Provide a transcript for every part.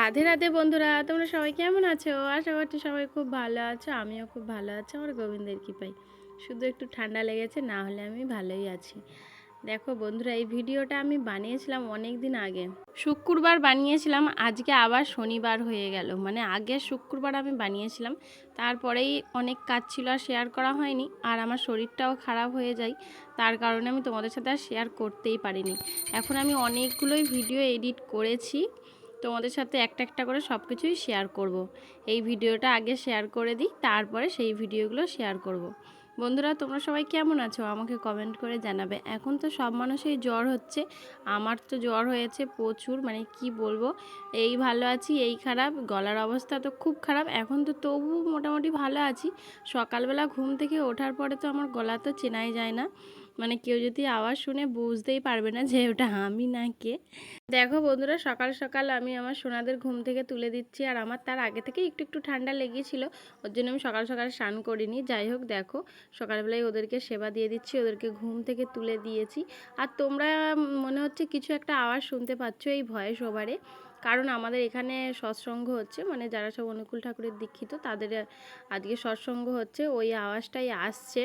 রাধে রাধে বন্ধুরা, তোমরা সবাই কেমন আছো? আশা করছি সবাই খুব ভালো আছো। আমিও খুব ভালো আছি আমার গোবিন্দের কৃপায়। শুধু একটু ঠান্ডা লেগেছে, না হলে আমি ভালোই আছি। দেখো বন্ধুরা, এই ভিডিওটা আমি বানিয়েছিলাম অনেক দিন আগে, শুক্রবার বানিয়েছিলাম। আজকে আবার শনিবার হয়ে গেল, মানে আগের শুক্রবার আমি বানিয়েছিলাম। তারপরেই অনেক কাজ ছিল, আর শেয়ার করা হয়নি। আর আমার শরীরটাও খারাপ হয়ে যায়, তার কারণে আমি তোমাদের সাথে আর শেয়ার করতেই পারিনি। এখন আমি অনেকগুলোই ভিডিও এডিট করেছি, তোমাদের সাথে একটা একটা করে সব কিছুই শেয়ার করব। এই ভিডিওটা আগে শেয়ার করে দিই, তারপরে সেই ভিডিওগুলো শেয়ার করব। বন্ধুরা, তোমরা সবাই কেমন আছো আমাকে কমেন্ট করে জানাবে। এখন তো সব মানুষই জ্বর হচ্ছে, আমার তো জ্বর হয়েছে প্রচুর, মানে কি বলবো। এই ভালো আছি, এই খারাপ, গলার অবস্থা তো খুব খারাপ। এখন তো তবু মোটামুটি ভালো আছি। সকালবেলা ঘুম থেকে ওঠার পরে তো আমার গলা তো চেনাই যায় না, মানে কেউ যদি আওয়াজ শুনে বুঝতেই পারবে না যে ওটা আমি না কে। দেখো বন্ধুরা, সকাল সকাল আমি আমার সোনাদের ঘুম থেকে তুলে দিচ্ছি। আর আমার তার আগে থেকে একটু একটু ঠান্ডা লেগেছিল, ওর জন্য আমি সকাল সকাল স্নান করিনি। যাই হোক, দেখো সকালবেলায় ওদেরকে সেবা দিয়ে দিচ্ছি, ওদেরকে ঘুম থেকে তুলে দিয়েছি। আর তোমরা মনে হচ্ছে কিছু একটা আওয়াজ শুনতে পাচ্ছ এই ভয়েস ওভারে, কারণ আমাদের এখানে সৎসঙ্গ হচ্ছে, মানে যারা সব অনুকূল ঠাকুরের দীক্ষিত তাদের আজকে সৎসঙ্গ হচ্ছে, ওই আওয়াজটাই আসছে।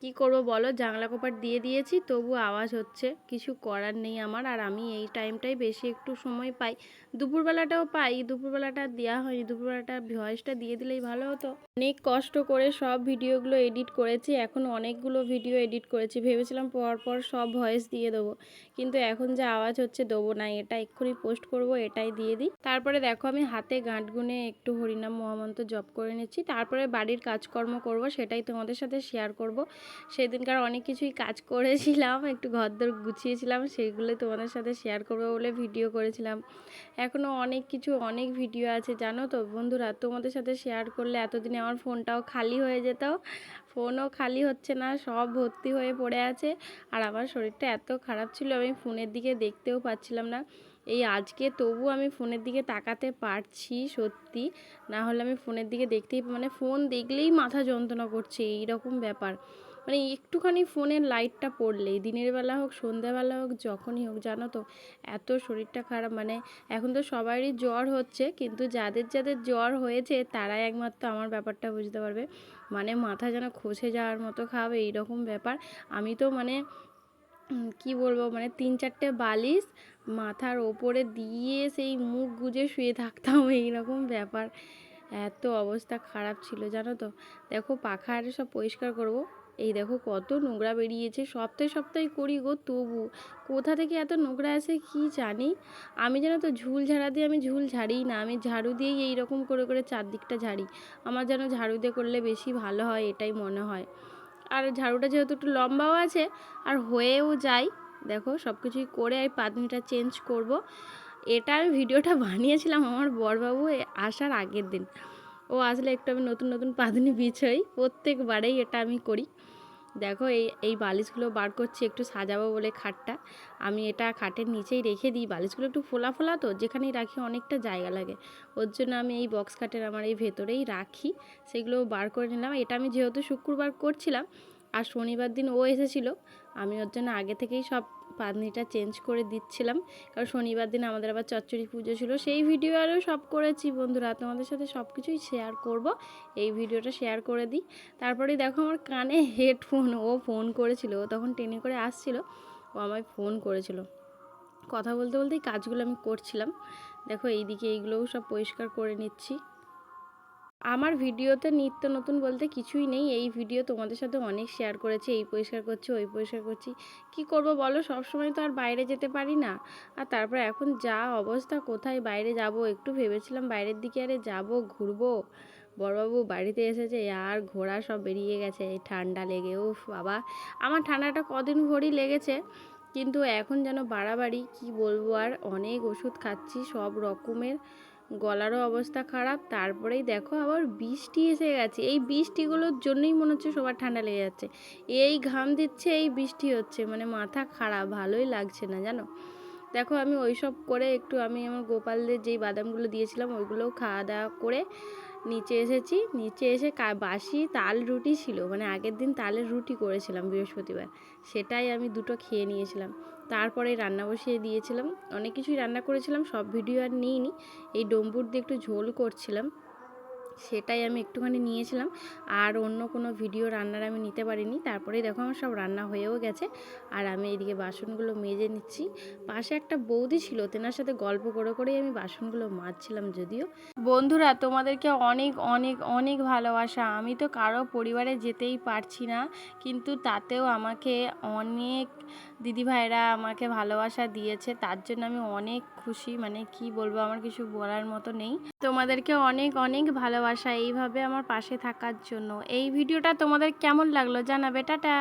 কি করব বলো, জানলা কপাট দিয়ে দিয়েছি তবু আওয়াজ হচ্ছে, কিছু করার নেই আমার। আর আমি এই টাইমটাই বেশি একটু সময় পাই, দুপুরবেলাটাও পাই, দুপুরবেলাটা দেওয়া হয়নি, দুপুরবেলাটা ভয়েসটা দিয়ে দিলেই ভালো হতো। অনেক কষ্ট করে সব ভিডিওগুলো এডিট করেছি, এখন অনেকগুলো ভিডিও এডিট করেছি, ভেবেছিলাম পর সব ভয়েস দিয়ে দেবো, কিন্তু এখন যে আওয়াজ হচ্ছে দেবো না, এটা এক্ষুনি পোস্ট করব, এটাই দিয়ে দিই। তারপরে দেখো আমি হাতে গাঁট গুনে একটু হরিনাম মহামন্ত্র জপ করে নিচ্ছি, তারপরে বাড়ির কাজকর্ম করব, সেটাই তোমাদের সাথে শেয়ার করব। সেদিনকার অনেক কিছুই কাজ করেছিলাম, একটু ঘরদোর গুছিয়েছিলাম, সেইগুলোই তোমাদের সাথে শেয়ার করবো বলে ভিডিও করেছিলাম। এখনও অনেক কিছু, অনেক ভিডিও আছে জানো তো বন্ধুরা, তোমাদের সাথে শেয়ার করলে এতদিনে আমার ফোনটাও খালি হয়ে যেত। ফোনও খালি হচ্ছে না, সব ভর্তি হয়ে পড়ে আছে। আর আমার শরীরটা এত খারাপ ছিল, আমি ফোনের দিকে দেখতেও পাচ্ছিলাম না। এই আজকে তবু আমি ফোনের দিকে তাকাতে পারছি সত্যি, না হলে আমি ফোনের দিকে দেখতেই, মানে ফোন দেখলেই মাথা যন্ত্রণা করছে, এইরকম ব্যাপার। মানে একটুখানি ফোনের লাইটটা পড়লেই, দিনের বেলা হোক সন্ধ্যাবেলা হোক যখনই হোক, জানো তো এত শরীরটা খারাপ। মানে এখন তো সবারই জ্বর হচ্ছে, কিন্তু যাদের যাদের জ্বর হয়েছে তারাই একমাত্র আমার ব্যাপারটা বুঝতে পারবে। মানে মাথা যেন খসে যাওয়ার মতো খাবে, এইরকম ব্যাপার। আমি তো মানে কি বলবো, মানে 3-4টে বালিশ মাথার ওপরে দিয়ে সেই মুখ গুজে শুয়ে থাকতাম, এইরকম ব্যাপার। এত অবস্থা খারাপ ছিল জানো তো। দেখো পাখা আর সব পরিষ্কার করব, এই দেখো কত নোংরা বেরিয়েছে, সপ্তাহে সপ্তাহে করি গো, তবু কোথা থেকে এত নোংরা আসে কি জানি। আমি জানো তো ঝুল ঝাড়া দিয়ে আমি ঝুল ঝাড়িই না, আমি ঝাড়ু দিয়েই এইরকম করে করে চারদিকটা ঝাড়ি। আমার যেন ঝাড়ু দিয়ে করলে বেশি ভালো হয়, এটাই মনে হয়। আর ঝাড়ুটা যেহেতু একটু লম্বাও আছে আর হয়েও যায়, দেখো সব কিছুই করে আমি পাদনিটা চেঞ্জ করব। এটা আমি ভিডিওটা বানিয়েছিলাম আমার বড়বাবু আসার আগের দিন। ও আসলে একটু আমি নতুন নতুন পাদনি বিছই, প্রত্যেকবারেই এটা আমি করি। দেখো এই এই বালিশগুলো বার করছি একটু সাজাবো বলে খাটটা। আমি এটা খাটের নিচেই রেখে দিই, বালিশগুলো একটু ফোলা ফোলা তো, যেখানেই রাখি অনেকটা জায়গা লাগে, ওর জন্য আমি এই বক্স খাটের আমার এই ভেতরেই রাখি। সেগুলো বার করে নিলাম। এটা আমি যেহেতু শুক্রবার করছিলাম আর শনিবার দিন ও এসেছিলো, আমি ওর জন্য আগে থেকেই সব পাদনিটা চেঞ্জ করে দিচ্ছিলাম, কারণ শনিবার দিন আমাদের আবার চচ্চড়ি পুজো ছিল। সেই ভিডিও আরও সব করেছি বন্ধুরা, তোমাদের সাথে সব কিছুই শেয়ার করব। এই ভিডিওটা শেয়ার করে দিই। তারপরে দেখো আমার কানে হেডফোন, ও ফোন করেছিল, ও তখন ট্রেনে করে আসছিল, ও আমায় ফোন করেছিল। কথা বলতে বলতেই কাজগুলো আমি করছিলাম। দেখো এইদিকে এইগুলোও সব পরিষ্কার করে নিচ্ছি। আমার ভিডিওতে নিত্য নতুন বলতে কিছুই নেই, এই ভিডিও তোমাদের সাথে অনেক শেয়ার করেছি, এই পরিষ্কার করছি ওই পরিষ্কার করছি, কি করব বলো, সব সময় তো আর বাইরে যেতে পারি না। আর তারপরে এখন যা অবস্থা, কোথায় বাইরে যাব, একটু ভেবেছিলাম বাইরের দিকে আরে যাব ঘুরবো, বড়বাবু বাড়িতে এসেছে আর ঘোড়া সব বেরিয়ে গেছে এই ঠান্ডা লেগে। উফ বাবা, আমার ঠান্ডাটা কদিন ভরই লেগেছে, কিন্তু এখন যেন বাড়াবাড়ি, কি বলবো। আর অনেক ওষুধ খাচ্ছি সব রকমের, গলারও অবস্থা খারাপ। তারপরেই দেখো আবার বৃষ্টি এসে গেছে, এই বৃষ্টিগুলোর জন্যই মনে হচ্ছে সবার ঠান্ডা লেগে যাচ্ছে। এই ঘাম দিচ্ছে, এই বৃষ্টি হচ্ছে, মানে মাথা খারাপ, ভালোই লাগছে না জানো। দেখো আমি ওইসব করে একটু আমি আমার গোপালদের যেই বাদামগুলো দিয়েছিলাম ওইগুলোও খাওয়া দাওয়া করে নিচে এসেছি। নিচে এসে বাসি তাল রুটি ছিল, মানে আগের দিন তালের রুটি করেছিলাম বৃহস্পতিবার, সেটাই আমি দুটো খেয়ে নিয়েছিলাম। তারপরে রান্না বসিয়ে দিয়েছিলাম, অনেক কিছুই রান্না করেছিলাম, সব ভিডিও আর নিইনি। এই ডম্বুর দিয়ে একটু ঝোল করছিলাম, সেটাই আমি একটুখানি নিয়েছিলাম, আর অন্য কোনো ভিডিও রান্নার আমি নিতে পারিনি। তারপরেই দেখো আমার সব রান্না হয়েও গেছে, আর আমি এদিকে বাসনগুলো মেজে নিচ্ছি। পাশে একটা বৌদি ছিল, তেনার সাথে গল্প করে করেই আমি বাসনগুলো মাজছিলাম। যদিও বন্ধুরা তোমাদেরকে অনেক অনেক অনেক ভালোবাসা, আমি তো কারো পরিবারে যেতেই পারছি না, কিন্তু তাতেও আমাকে অনেক দিদিভাইরা আমাকে ভালোবাসা দিয়েছে, তার জন্য আমি অনেক খুশি, মানে কি বলবো, আমার কিছু বলার মতো নেই। তোমাদেরকে অনেক অনেক ভালোবাসা এইভাবে আমার পাশে থাকার জন্য। এই ভিডিওটা তোমাদের কেমন লাগলো জানাবে। টাটা।